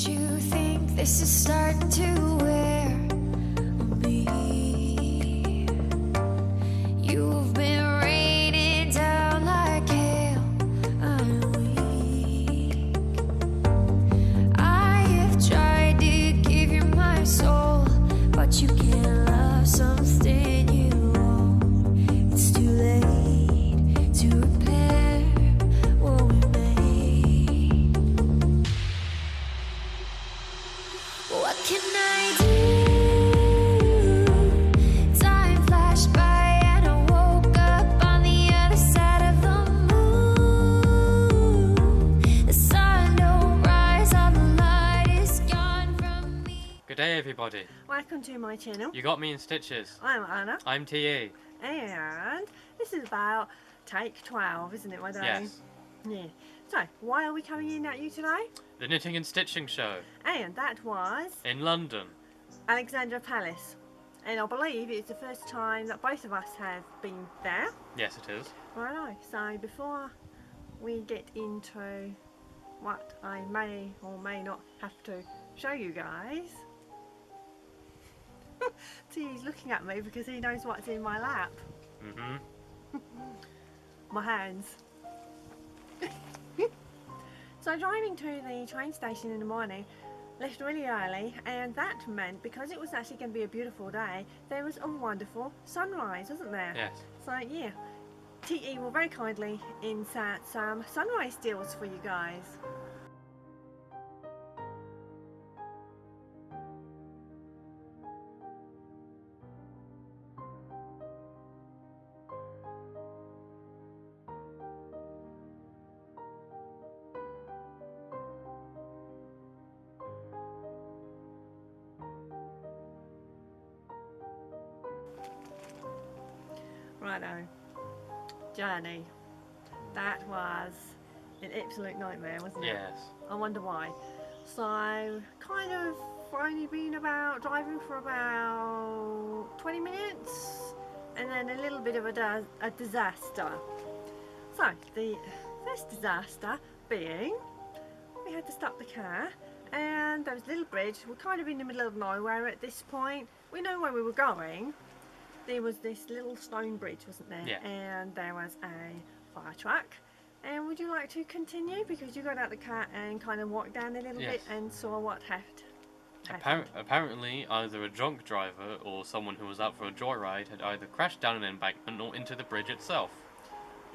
you think this is starting to wear on me? You've been raining down like hail. I'm weak. I have tried to give you my soul, but you can't love something you own. It's too late to repair what we made. What can I do? Time flashed by and I woke up on the other side of the moon. The sun don't rise, all the light is gone from me. Good day, everybody. Welcome to my channel. You got me in stitches. I'm Anna, I'm TE. and this is about take 12, isn't it, my darling? Yes. Yeah. So, why are we coming in at you today? The Knitting and Stitching Show And that was in London. Alexandra Palace. And I believe it's the first time that both of us have been there. Yes, it is. Righto. So, before we get into what I may or may not have to show you guys, T's looking at me because he knows what's in my lap. Mm-hmm. My hands. So driving to the train station in the morning, left really early, and that meant because it was actually going to be a beautiful day, there was a wonderful sunrise, wasn't there? Yes. So yeah, TE will very kindly insert some sunrise stills for you guys. Righto. Journey. That was an absolute nightmare, wasn't it? Yes. I wonder why. So, kind of only been about driving for about 20 minutes, and then a little bit of a disaster. So, the first disaster being, we had to stop the car, and there was a little bridge. We're kind of in the middle of nowhere at this point. We know where we were going. There was this little stone bridge, wasn't there? Yeah. And there was a fire truck. And would you like to continue? Because you got out the car and kind of walked down a little Yes. bit and saw what happened. Apparently, either a drunk driver or someone who was out for a joyride had either crashed down an embankment or into the bridge itself.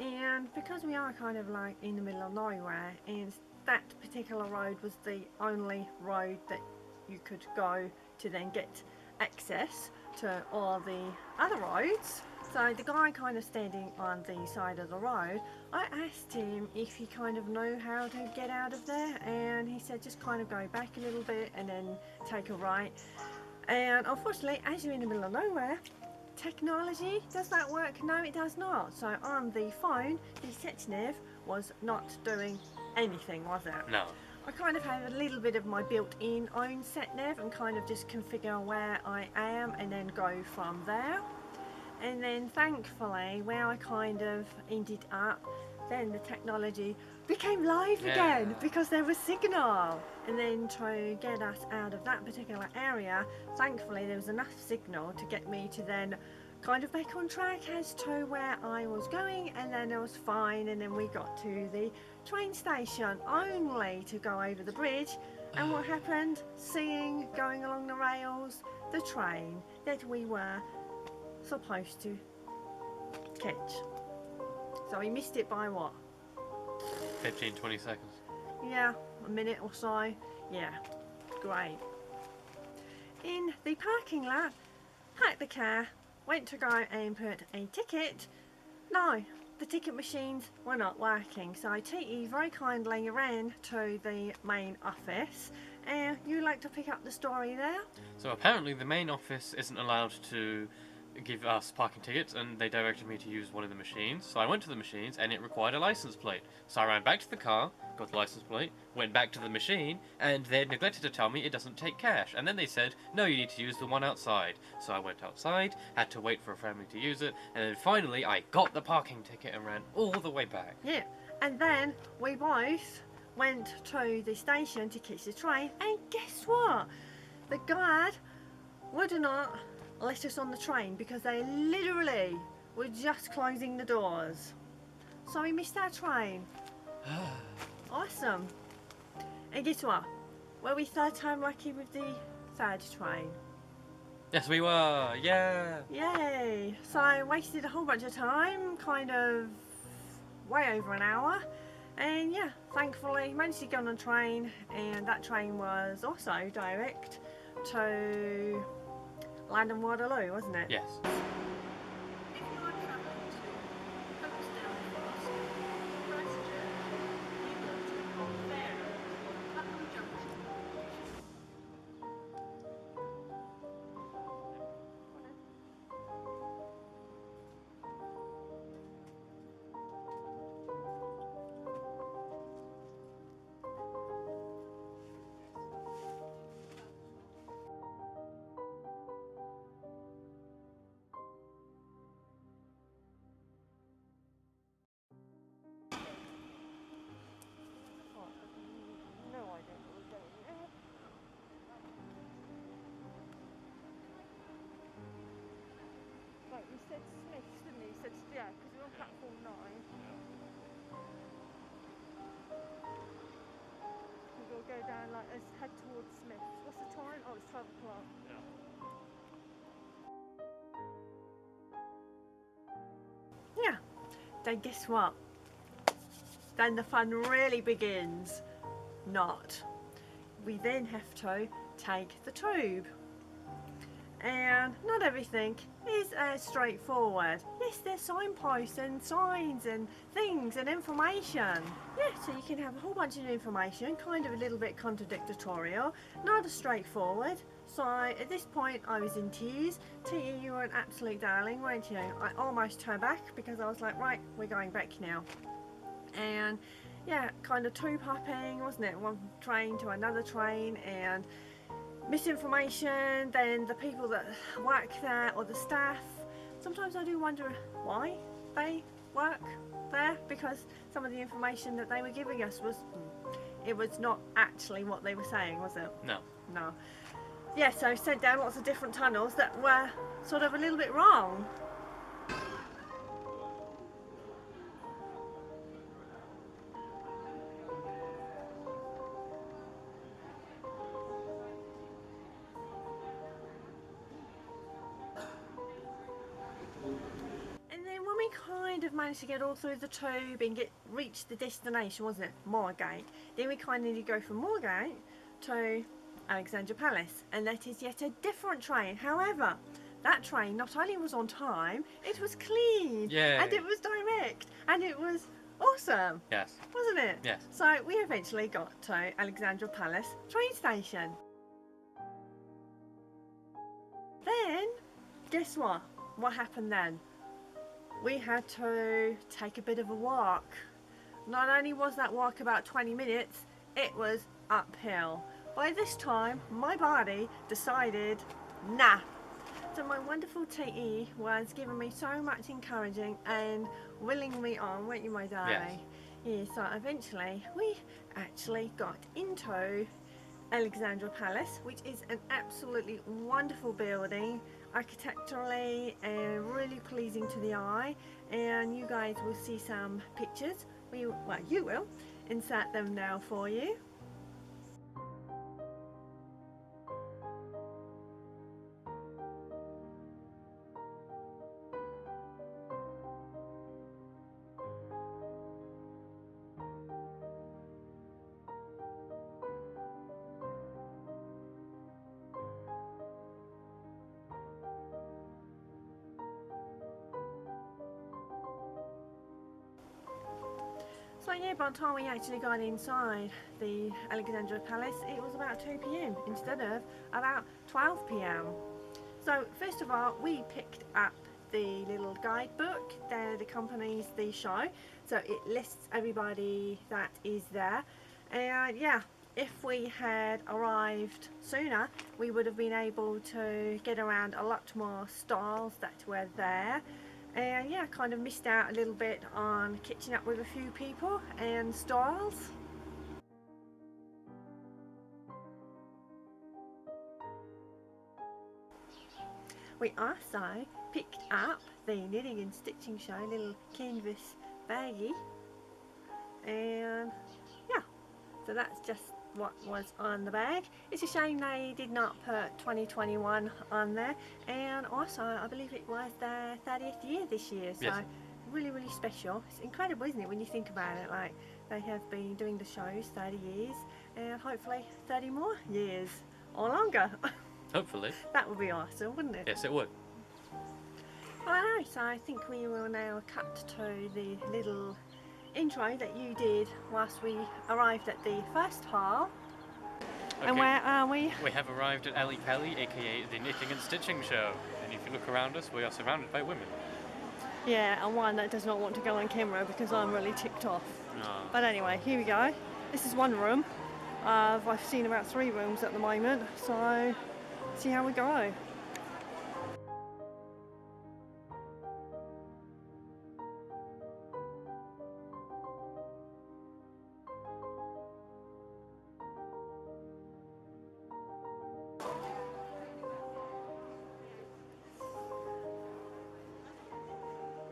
And because we are kind of like in the middle of nowhere, and that particular road was the only road that you could go to then get access to all the other roads. So the guy kind of standing on the side of the road, I asked him if he kind of knew how to get out of there, and he said just kind of go back a little bit and then take a right. And unfortunately, as you're in the middle of nowhere, technology, does that work? No, it does not. So on the phone, the sat-nav was not doing anything, was it? No. I kind of have a little bit of my built-in own sat-nav and kind of just configure where I am and then go from there. And then thankfully, where I kind of ended up, then the technology became live again because there was signal. And then to get us out of that particular area, thankfully there was enough signal to get me to then kind of back on track as to where I was going, and then I was fine, and then we got to the train station only to go over the bridge, and what happened? Seeing going along the rails the train that we were supposed to catch. So we missed it by what? 15-20 seconds. Yeah, a minute or so. Yeah, great. In the parking lot, parked the car, went to go and put a ticket. No, the ticket machines were not working. So TE very kindly ran to the main office. And you like to pick up the story there? So apparently the main office isn't allowed to give us parking tickets, and they directed me to use one of the machines. So I went to the machines and it required a license plate. So I ran back to the car, got the license plate, went back to the machine, and they neglected to tell me it doesn't take cash. And then they said, no, you need to use the one outside. So I went outside, had to wait for a family to use it, and then finally I got the parking ticket and ran all the way back. Yeah, and then we both went to the station to catch the train, and guess what? The guard would not let us on the train because they literally were just closing the doors. So we missed our train. Awesome. And guess what? Were we third time lucky with the third train? Yes, we were. Yeah. Yay! So I wasted a whole bunch of time, kind of way over an hour, and yeah, thankfully managed to get on a train, and that train was also direct to London Waterloo, wasn't it? Yes. Right, we said Smiths, didn't we? Said, yeah, because we're on platform 9. We'll go down, like, let's head towards Smiths. What's the time? Oh, it's 12 o'clock. Yeah. Then guess what? Then the fun really begins. Not. We then have to take the tube. And not everything is as straightforward. Yes, there's signposts and signs and things and information. Yeah, so you can have a whole bunch of information, kind of a little bit contradictory, not as straightforward. So at this point I was in tears. T, you were an absolute darling, weren't you? I almost turned back because I was like, right, we're going back now. And yeah, kind of tube hopping, wasn't it? One train to another train, and misinformation, then the people that work there or the staff, sometimes I do wonder why they work there, because some of the information that they were giving us was not actually what they were saying, was it? No. Yeah, so sent down lots of different tunnels that were sort of a little bit wrong. Kind of managed to get all through the tube and reach the destination, wasn't it? Moorgate. Then we kind of need to go from Moorgate to Alexandra Palace, and that is yet a different train. However, that train not only was on time, it was clean, and it was direct, and it was awesome. Yes. Wasn't it? Yes. So we eventually got to Alexandra Palace train station. Then, guess what? What happened then? We had to take a bit of a walk. Not only was that walk about 20 minutes, it was uphill. By this time, my body decided, nah. So my wonderful TE was giving me so much encouraging and willing me on, weren't you, my darling? Yes. Yeah, so eventually we actually got into Alexandra Palace, which is an absolutely wonderful building, architecturally and really pleasing to the eye, and you guys will see some pictures. You will insert them now for you. So yeah, by the time we actually got inside the Alexandra Palace, it was about 2 PM instead of about 12 PM. So first of all, we picked up the little guidebook that accompanies the show. So it lists everybody that is there. And yeah, if we had arrived sooner, we would have been able to get around a lot more stalls that were there. And yeah, kind of missed out a little bit on catching up with a few people and stalls. we also picked up the Knitting and Stitching Show little canvas baggie, and yeah, so that's just what was on the bag. It's a shame they did not put 2021 on there, and also I believe it was their 30th year this year, so Yes. really special. It's incredible, isn't it, when you think about it, like they have been doing the shows 30 years and hopefully 30 more years or longer. Hopefully. That would be awesome, wouldn't it? Yes, it would. Alright, so I think we will now cut to the little intro that you did whilst we arrived at the first hall. Okay. And where are we? We have arrived at Ali Pelly, aka the Knitting and Stitching Show. And if you look around us, we are surrounded by women. Yeah, and one that does not want to go on camera because I'm really ticked off. Ah. But anyway, here we go. This is one room. I've seen about 3 rooms at the moment, so see how we go.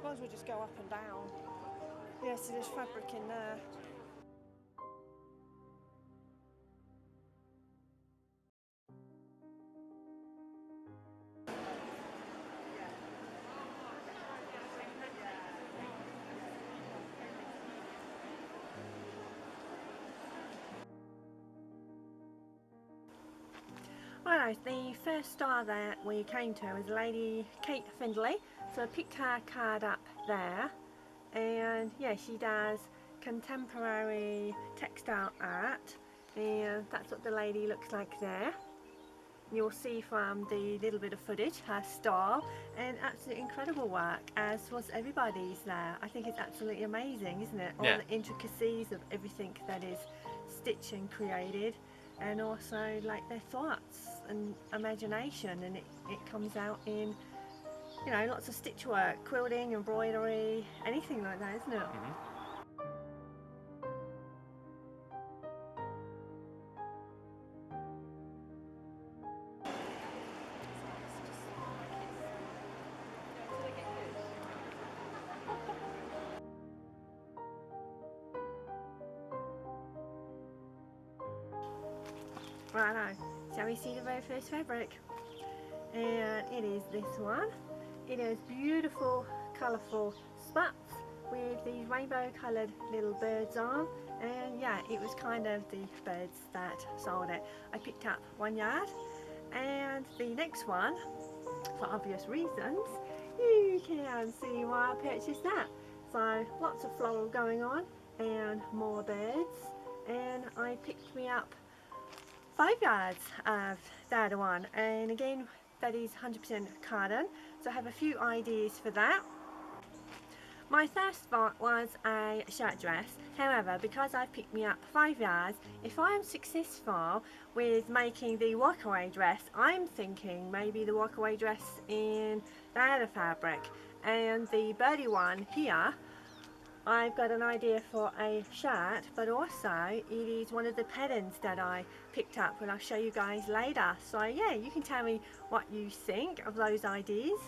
Might as well just go up and down. Yeah, so there's fabric in there. Right, the first star that we came to was Lady Kate Findlay, so I picked her card up there, and yeah, she does contemporary textile art, and that's what the lady looks like there. You'll see from the little bit of footage her style, and absolutely incredible work, as was everybody's there. I think it's absolutely amazing, isn't it? All Yeah. the intricacies of everything that is stitched and created, and also like their thoughts and imagination, and it comes out in, you know, lots of stitch work, quilting, embroidery, anything like that, isn't it? Righto, shall we see the very first fabric? And it is this one. It has beautiful colourful spots with these rainbow coloured little birds on, and yeah, it was kind of the birds that sold it. I picked up 1 yard, and the next one, for obvious reasons, you can see why I purchased that. So lots of floral going on and more birds, and I picked me up 5 yards of that one, and again that is 100% cotton, so I have a few ideas for that. My first spot was a shirt dress, however, because I've picked me up 5 yards, if I am successful with making the walkaway dress, I'm thinking maybe the walkaway dress in the other fabric, and the birdie one here, I've got an idea for a shirt, but also it is one of the patterns that I picked up, and I'll show you guys later. So yeah, you can tell me what you think of those ideas.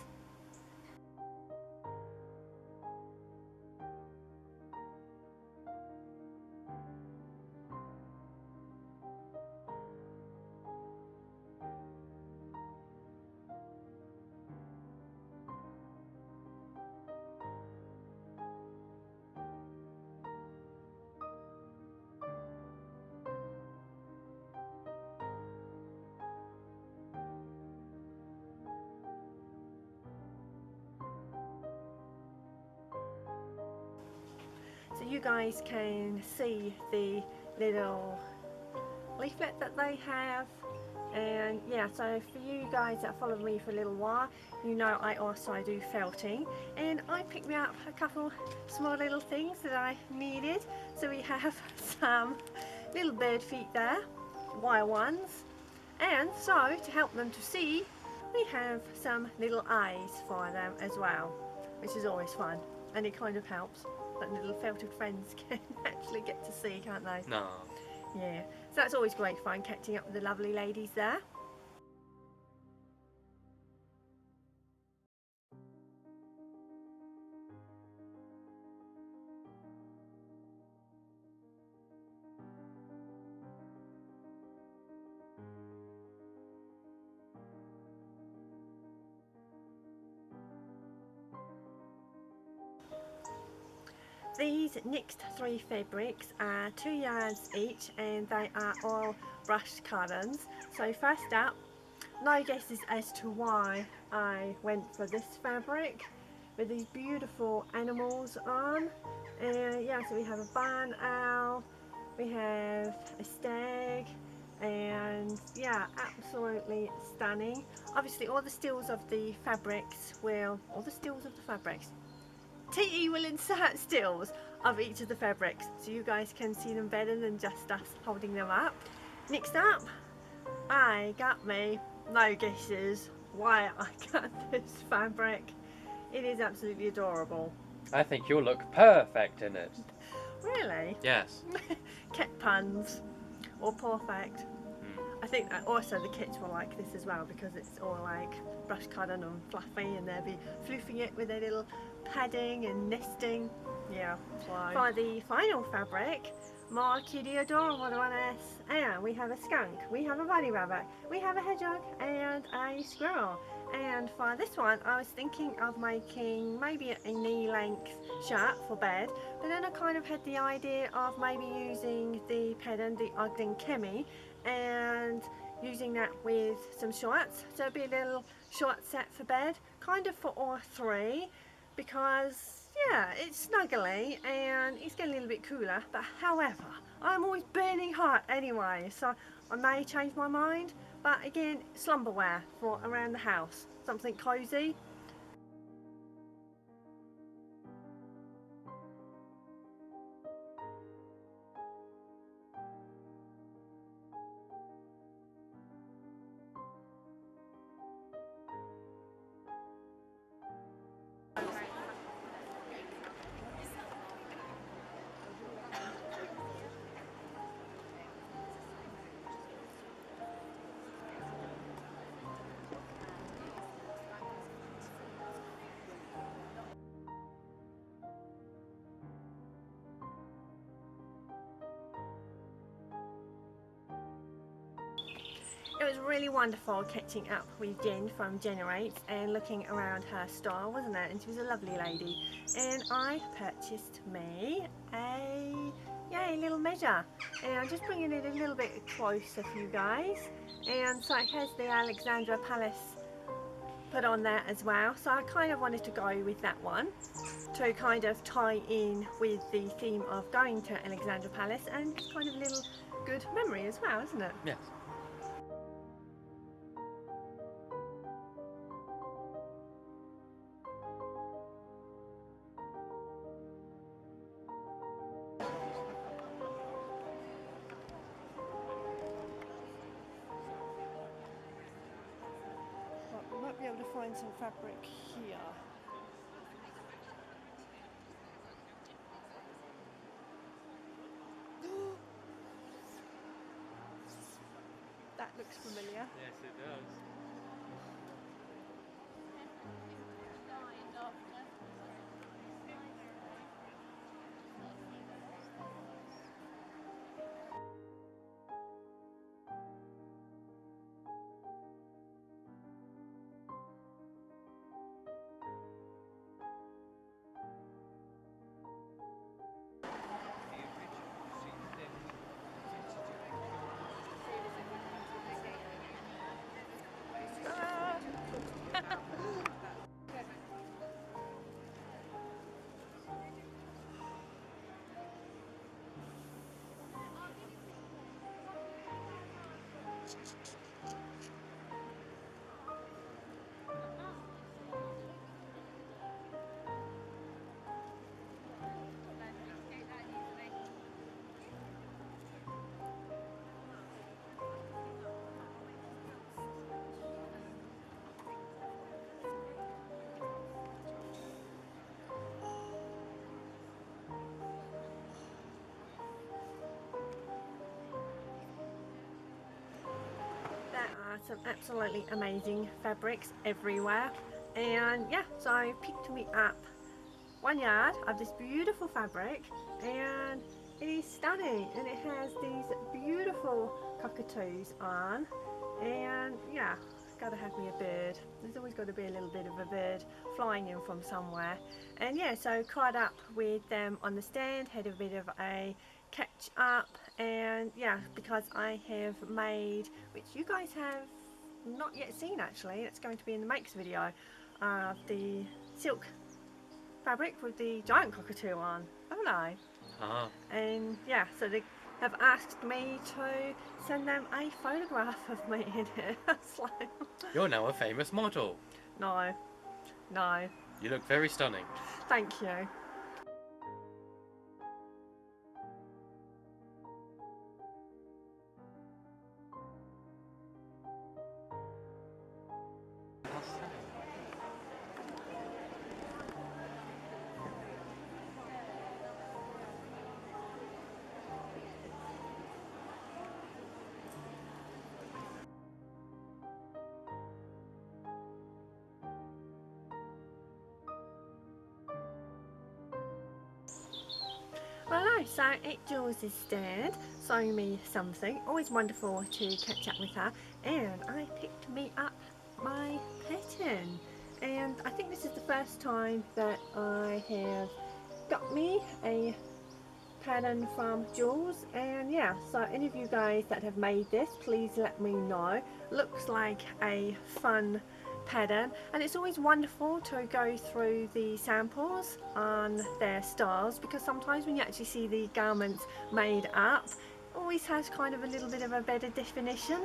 So you guys can see the little leaflet that they have, and yeah, so for you guys that followed me for a little while, you know I also do felting, and I picked me up a couple small little things that I needed. So we have some little bird feet there, wire ones, and so to help them to see, we have some little eyes for them as well, which is always fun, and it kind of helps that little felted friends can actually get to see, can't they? No. Yeah, so that's always great fun, catching up with the lovely ladies there. These next 3 fabrics are 2 yards each, and they are all brushed cottons. So first up, no guesses as to why I went for this fabric with these beautiful animals on. And yeah, so we have a barn owl, we have a stag, and yeah, absolutely stunning. Obviously all the stills of the fabrics TE will insert stills of each of the fabrics so you guys can see them better than just us holding them up. Next up, I got me, no guesses why I got this fabric. It is absolutely adorable. I think you'll look perfect in it. Really? Yes. Kit puns or perfect. I think that also the kits will like this as well because it's all like brush cotton and fluffy, and they'll be floofing it with their little padding and nesting. Yeah. For the final fabric, more cutie adorable ones. And we have a skunk, we have a bunny rabbit, we have a hedgehog and a squirrel. And for this one I was thinking of making maybe a knee length shirt for bed, but then I kind of had the idea of maybe using the pattern, the Ogden Kemi, and using that with some shorts, so it'll be a little short set for bed, kind of for all 3, because yeah, it's snuggly and it's getting a little bit cooler, but however I'm always burning hot anyway, so I may change my mind. But again, slumber wear for around the house, something cozy. It was really wonderful catching up with Jen from Generates and looking around her store, wasn't it? And she was a lovely lady. And I purchased me a little measure. And I'm just bringing it a little bit closer for you guys. And so it has the Alexandra Palace put on there as well. So I kind of wanted to go with that one to kind of tie in with the theme of going to Alexandra Palace, and it's kind of a little good memory as well, isn't it? Yes. We might be able to find some fabric here. That looks familiar. Yes, it does. Some absolutely amazing fabrics everywhere, and yeah, so I picked me up 1 yard of this beautiful fabric, and it is stunning, and it has these beautiful cockatoos on, and yeah, got to have me a bird. There's always got to be a little bit of a bird flying in from somewhere. And yeah, so caught up with them on the stand, had a bit of a catch up, and yeah, because I have made, which you guys have not yet seen actually, it's going to be in the makes video, the silk fabric with the giant cockatoo on, haven't I? And yeah, so they have asked me to send them a photograph of me in it. It's like, You're now a famous model. no, You look very stunning. thank you. Hello, so at Jules' stand, showing me something. Always wonderful to catch up with her. And I picked me up my pattern. And I think this is the first time that I have got me a pattern from Jules. And yeah, so any of you guys that have made this, please let me know. Looks like a fun pattern, and it's always wonderful to go through the samples on their styles, because sometimes when you actually see the garments made up, it always has kind of a little bit of a better definition.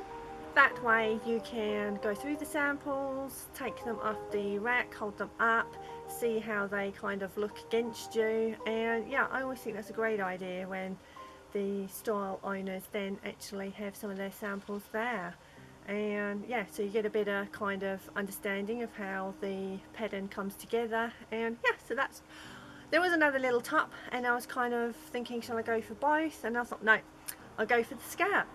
That way you can go through the samples, take them off the rack, hold them up, see how they kind of look against you. And yeah, I always think that's a great idea when the style owners then actually have some of their samples there. And yeah, so you get a better kind of understanding of how the pattern comes together. And yeah, so that's, there was another little top, and I was kind of thinking, shall I go for both? And I thought, no, I'll go for the skirt.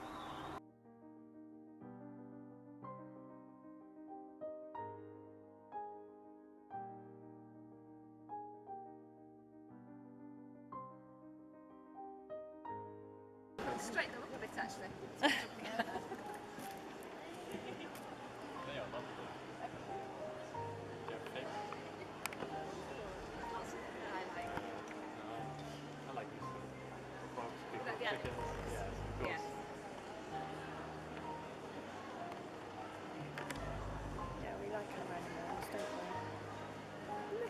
Straighten them up a bit actually. Yeah, we like our animals, don't we?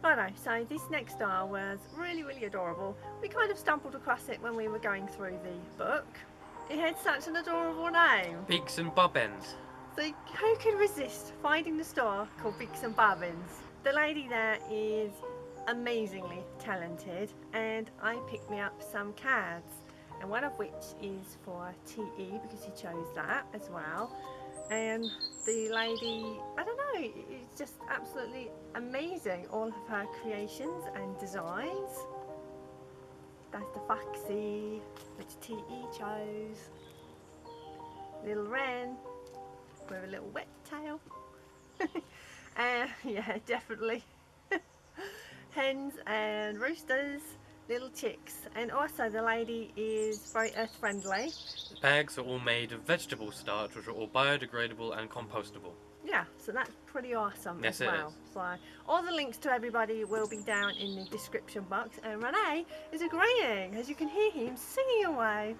Righto, so this next style was really adorable. We kind of stumbled across it when we were going through the book. It had such an adorable name. Bigs and Bobbins. So who could resist finding the store called Bigs and Bobbins? The lady there is amazingly talented, and I picked me up some cards, and one of which is for TE because he chose that as well. And the lady, I don't know, it's just absolutely amazing, all of her creations and designs. That's the Foxy, which TE chose. Little wren with a little wet tail. Yeah, definitely. Hens and roosters, little chicks. And also the lady is very earth friendly. The bags are all made of vegetable starch, which are all biodegradable and compostable. Yeah, so that's pretty awesome Yes, as well. it is. So all the links to everybody will be down in the description box. And Renee is agreeing, as you can hear him singing away.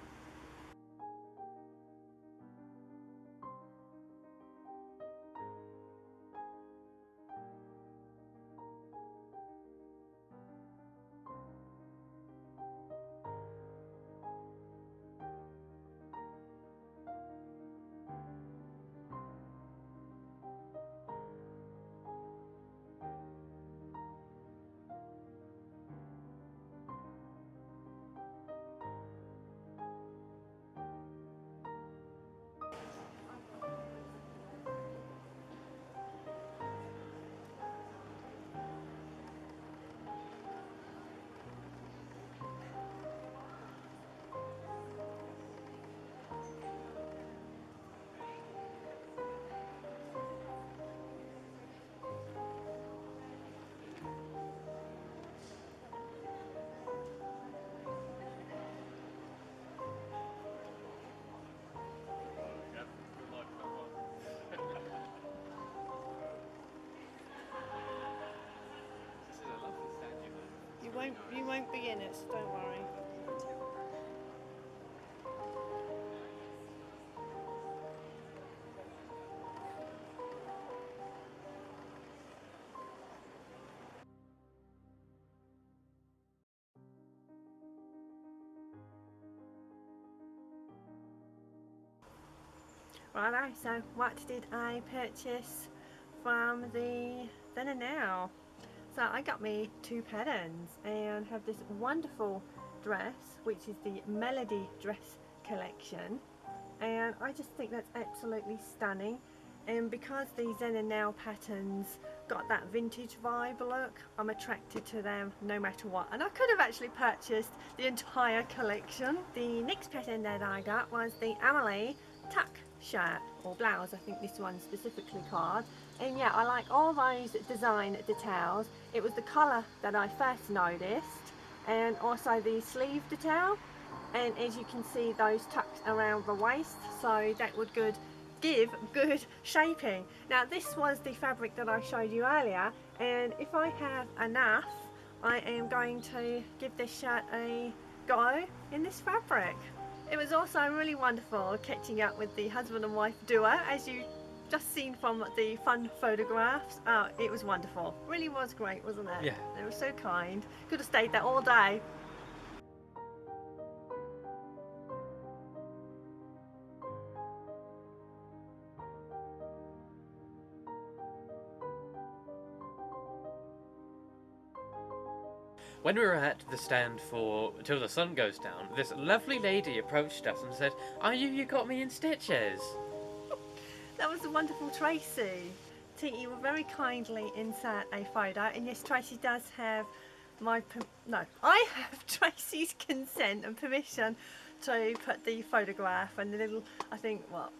won't be in it, so don't worry. Righto, so what did I purchase from the then and now? So I got me 2 patterns and have this wonderful dress, which is the Melody dress collection, and I just think that's absolutely stunning. And because these then and now patterns got that vintage vibe look, I'm attracted to them no matter what. And I could have actually purchased the entire collection. The next pattern that I got was the Amelie tuck shirt or blouse, I think this one specifically called. And yeah, I like all those design details. It was the colour that I first noticed, and also the sleeve detail, and as you can see those tucks around the waist, so that would give good shaping. Now this was the fabric that I showed you earlier, and if I have enough I am going to give this shirt a go in this fabric. It was also really wonderful catching up with the husband and wife duo, as you just seen from the fun photographs. Oh, it was wonderful. Really was great, wasn't it? Yeah. They were so kind. Could have stayed there all day. When we were at the stand for Till the Sun Goes Down, this lovely lady approached us and said, "Are you got me in stitches?" That was the wonderful Tracy. You will very kindly insert a photo, and yes, Tracy does have I have Tracy's consent and permission to put the photograph and the little, I think, what,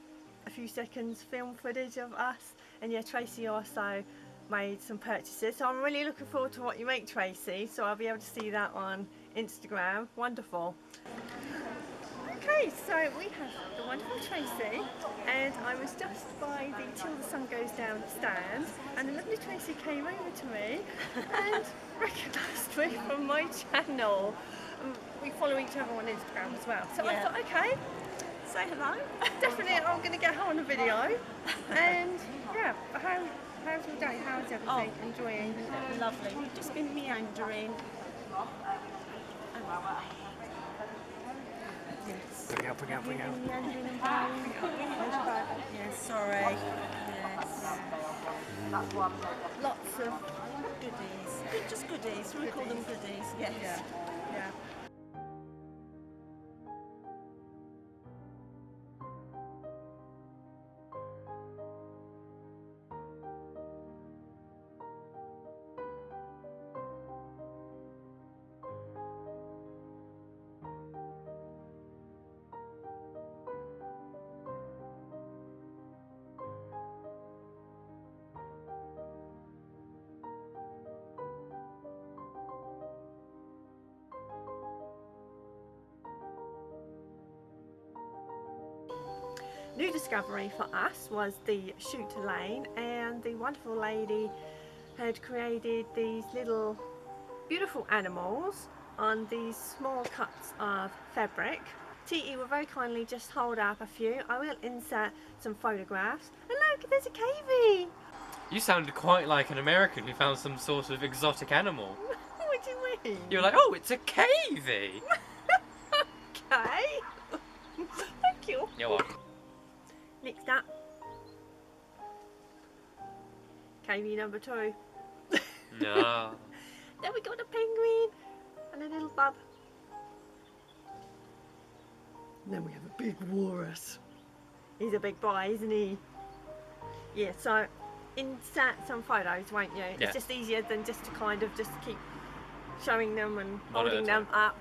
a few seconds film footage of us. And yeah, Tracy also made some purchases, so I'm really looking forward to what you make, Tracy, so I'll be able to see that on Instagram. Wonderful. Okay, so we have the wonderful Tracy, and I was just by the Till the Sun Goes Down stand, and the lovely Tracy came over to me and recognised me from my channel. We follow each other on Instagram as well, so I thought, okay, say hello. Definitely, I'm going to get her on a video. And yeah, how's your day? How's everything? Enjoying? Lovely. We've just been meandering. Yes. Bring out. Meandering and bowing. Yes, sorry. Yes. Lots of Goodies. Just goodies. We call them goodies. Yes. yeah. New discovery for us was the shoot lane, and the wonderful lady had created these little beautiful animals on these small cuts of fabric. TE will very kindly just hold up a few. I will insert some photographs. And look, there's a cavie. You sounded quite like an American who found some sort of exotic animal. What do you mean? You were like, "Oh, it's a cavie." Okay. Thank you. You're welcome. Next up, cavie number 2. No. Then we got a penguin and a little bub. And then we have a big walrus. He's a big boy, isn't he? Yeah, so insert some photos, won't you? Yeah. It's just easier than just to kind of just keep showing them and One at a holding them time. up.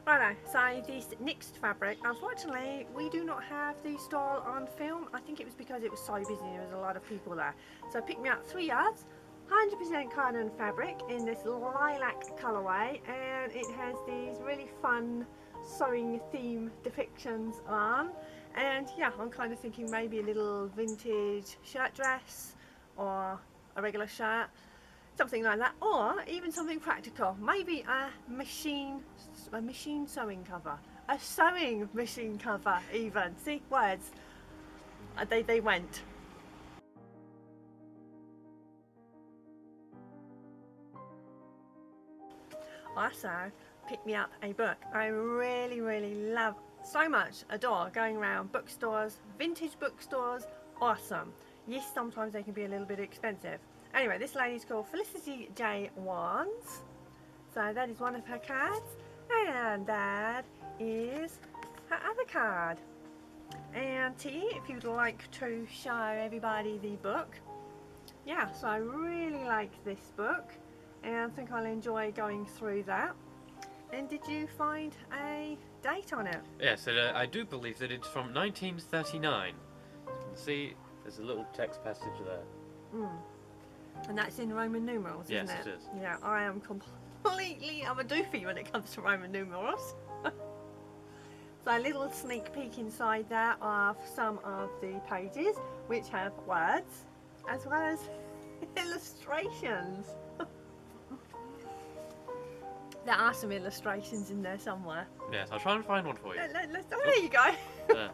Righto, so this next fabric, unfortunately, we do not have the style on film. I think it was because it was so busy, there was a lot of people there. So I picked me up 3 yards, 100% cotton fabric in this lilac colourway, and it has these really fun sewing theme depictions on. And yeah, I'm kind of thinking maybe a little vintage shirt dress or a regular shirt, something like that, or even something practical, maybe a machine sewing cover, a sewing machine cover even. See, words, they went. Also picked me up a book I really love so much, adore going around bookstores, vintage bookstores, awesome. Yes, sometimes they can be a little bit expensive. Anyway, this lady's called Felicity J. Wands. So that is one of her cards, and that is her other card. And T, if you'd like to show everybody the book. Yeah, so I really like this book and I think I'll enjoy going through that. And did you find a date on it? Yes, I do believe that it's from 1939. As you can see, there's a little text passage there. And that's in Roman numerals, Yes, isn't it? it is. Yeah, I am completely, I'm a doofy when it comes to Roman numerals. So a little sneak peek inside there of some of the pages, which have words, as well as illustrations. There are some illustrations in there somewhere. Yes, I'll try and find one for you. Oh, there you go. There.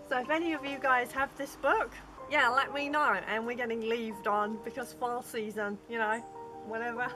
So if any of you guys have this book, yeah, let me know. And we're getting leaved on because fall season, you know, whatever.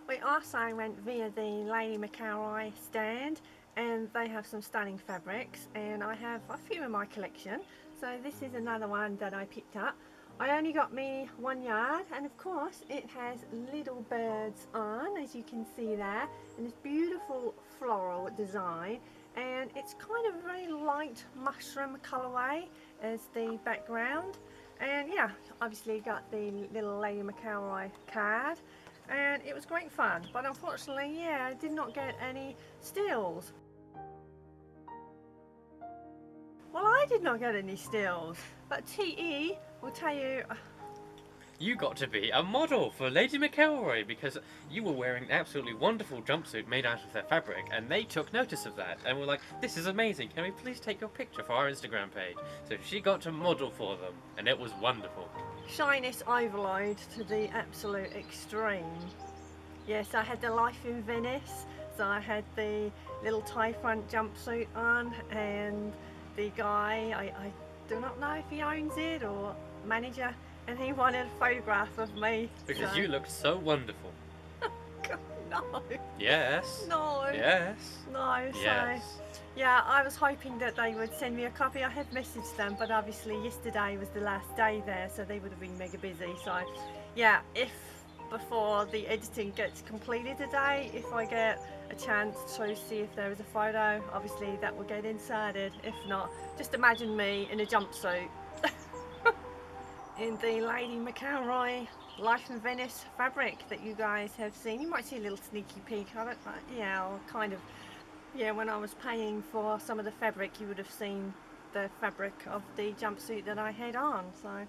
We also went via the Lady McElroy stand, and they have some stunning fabrics, and I have a few in my collection. So this is another one that I picked up. I only got me 1 yard, and of course it has little birds on, as you can see there, and this beautiful floral design, and it's kind of a very light mushroom colourway as the background. And yeah, obviously got the little Lady McElroy card, and it was great fun, but unfortunately, yeah, I did not get any stills. Well, I did not get any stills, but TE will tell you. You got to be a model for Lady McElroy because you were wearing an absolutely wonderful jumpsuit made out of their fabric, and they took notice of that and were like, "This is amazing, can we please take your picture for our Instagram page?" So she got to model for them, and it was wonderful. Shyness overload to the absolute extreme. Yes, I had the Life in Venice, so I had the little tie front jumpsuit on, and the guy, I do not know if he owns it or manager, and he wanted a photograph of me. Because so. you looked so wonderful. God, no. Yes. No. Yes. No, so Yes. yeah, I was hoping that they would send me a copy. I had messaged them, but obviously yesterday was the last day there, so they would have been mega busy. So yeah, if before the editing gets completed today, if I get a chance to see if there is a photo, obviously that will get inserted. If not, just imagine me in a jumpsuit in the Lady McElroy Life in Venice fabric that you guys have seen. You might see a little sneaky peek of it, but yeah, or kind of, yeah, when I was paying for some of the fabric, you would have seen the fabric of the jumpsuit that I had on. So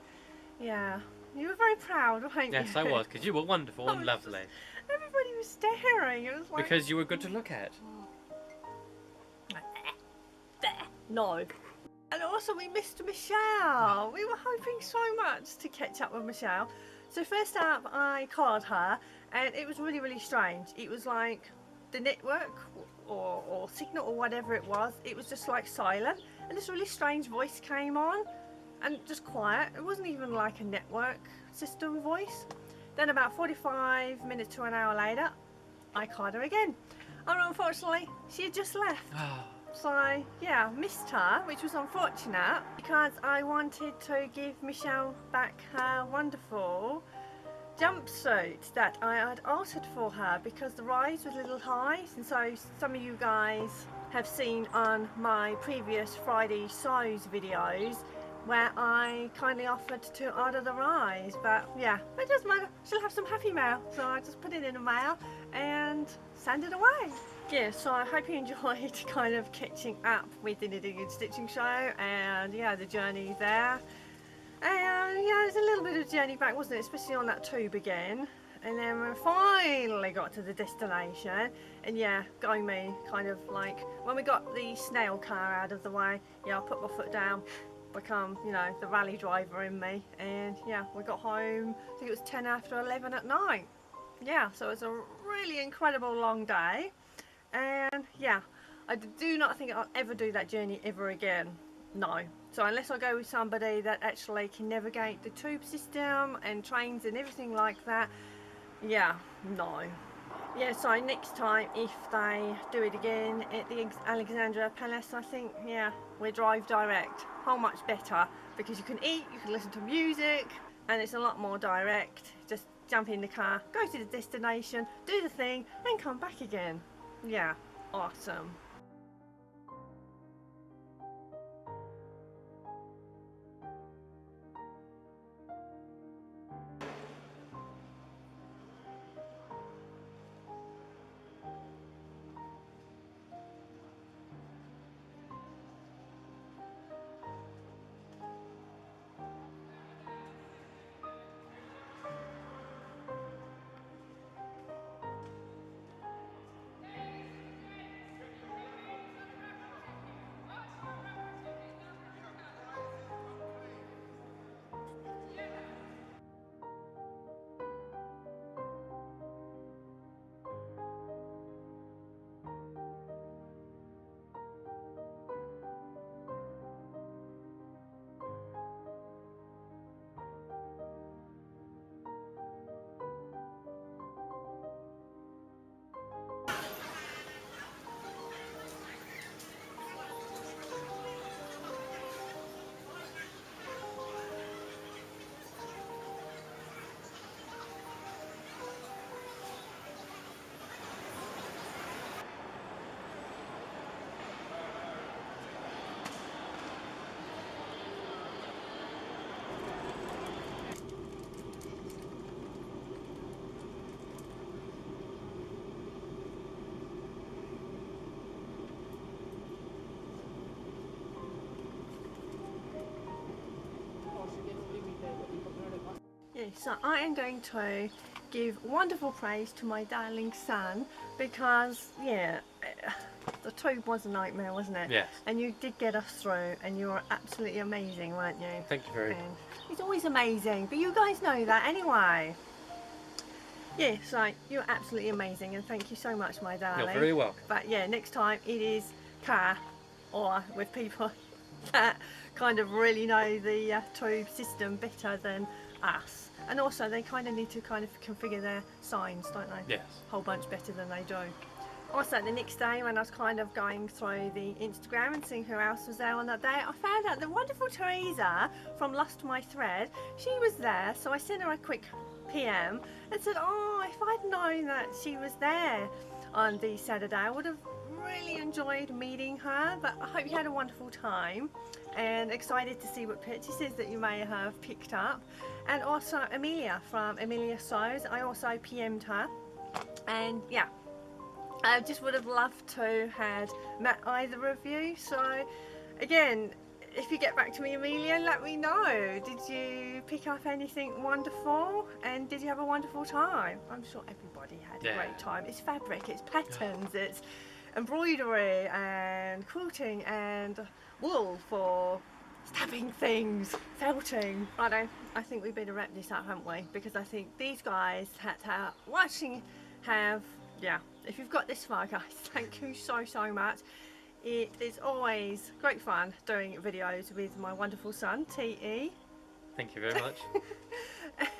yeah, you were very proud, weren't you? Yes, I was, because you were wonderful I and was lovely. Everybody was staring. It was like, Because you were good to look at. no. And also we missed Michelle. We were hoping so much to catch up with Michelle. So first up, I called her, and it was really strange. It was like the network or signal or whatever it was just like silent, and this really strange voice came on, and just quiet. It wasn't even like a network system voice. Then about 45 minutes to an hour later, I called her again, and unfortunately she had just left. So yeah, missed her, which was unfortunate because I wanted to give Michelle back her wonderful jumpsuit that I had altered for her because the rise was a little high, and so some of you guys have seen on my previous Friday sews videos where I kindly offered to order the rise, but yeah, it doesn't matter, she'll have some happy mail, so I just put it in the mail and send it away. Yeah, so I hope you enjoyed kind of catching up with the Knitting and Stitching show, and yeah, the journey there. And yeah, there's a little bit of journey back, wasn't it, especially on that tube again. And then we finally got to the destination, and yeah, going me kind of like when we got the snail car out of the way, yeah, I put my foot down, become, you know, the rally driver in me, and yeah, we got home, I think it was 10 after 11 at night. Yeah, so it's a really incredible long day, and yeah, I do not think I'll ever do that journey ever again. No. So unless I go with somebody that actually can navigate the tube system and trains and everything like that, yeah, no. Yeah, so next time if they do it again at the Alexandra Palace, I think, yeah, we drive direct. Whole much better, because you can eat, you can listen to music, and it's a lot more direct. Just jump in the car, go to the destination, do the thing, and come back again. Yeah, awesome. Yeah, so I am going to give wonderful praise to my darling son, because yeah, the tube was a nightmare, wasn't it? Yes. And you did get us through, and you were absolutely amazing, weren't you? Thank you very much. And he's always amazing, but you guys know that anyway. Yeah, so you're absolutely amazing, and thank you so much, my darling. You're very welcome. But yeah, next time it is car, or with people that kind of really know the tube system better than us. And also they kind of need to kind of configure their signs, don't they? Yes. A whole bunch better than they do. Also the next day, when I was kind of going through the Instagram and seeing who else was there on that day, I found out the wonderful Teresa from Lost My Thread, she was there, so I sent her a quick PM and said, oh, if I'd known that she was there on the Saturday, I would have really enjoyed meeting her. But I hope you had a wonderful time, and excited to see what purchases that you may have picked up. And also Amelia from Amelia Sews, I also PM'd her, and yeah, I just would have loved to had met either of you. So again, if you get back to me, Amelia, let me know. Did you pick up anything wonderful, and did you have a wonderful time? I'm sure everybody had a great time. It's fabric, it's patterns, it's embroidery and quilting and wool for stabbing things, felting. Righto, I think we better wrap this up, haven't we? Because I think these guys that are watching have, yeah, if you've got this far, guys, thank you so much. It is always great fun doing videos with my wonderful son, T.E. Thank you very much.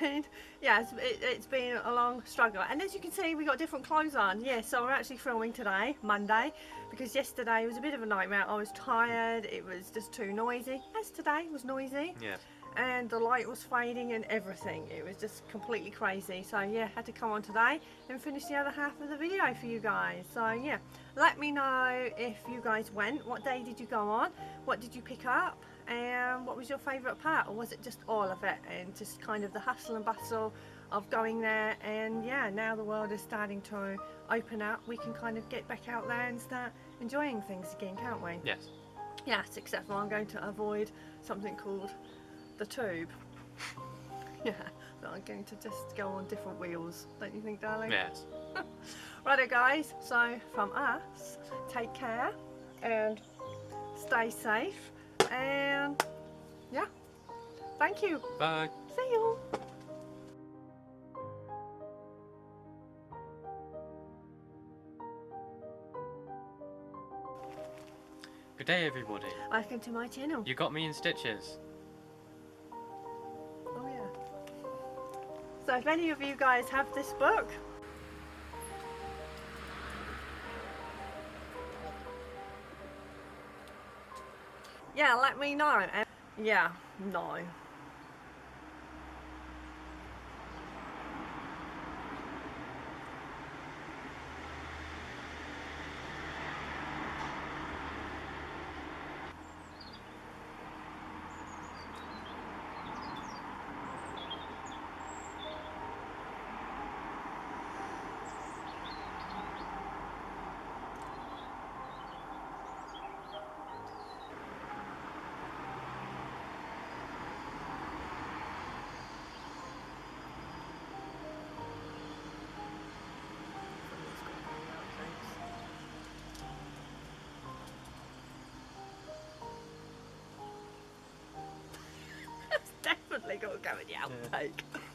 And yeah, it's been a long struggle, and as you can see, we got different clothes on. Yeah, so we're actually filming today, Monday, because yesterday was a bit of a nightmare. I was tired, it was just too noisy, as today was noisy. Yeah. and the light was fading and everything. It was just completely crazy. So yeah, had to come on today and finish the other half of the video for you guys. So yeah, let me know if you guys went. What day did you go on? What did you pick up? And what was your favourite part? Or was it just all of it and just kind of the hustle and bustle of going there? And yeah, now the world is starting to open up. We can kind of get back out there and start enjoying things again, can't we? Yes. Yes, except for I'm going to avoid something called the tube. Yeah, so I'm going to just go on different wheels, don't you think, darling? Yes. Righto guys, so from us, take care and stay safe, and yeah, thank you. Bye. See you. Good day, everybody. Welcome to my channel. You got me in stitches. Oh yeah. So if any of you guys have this book, yeah, let me know. And yeah, no. Definitely got to go in the outtake.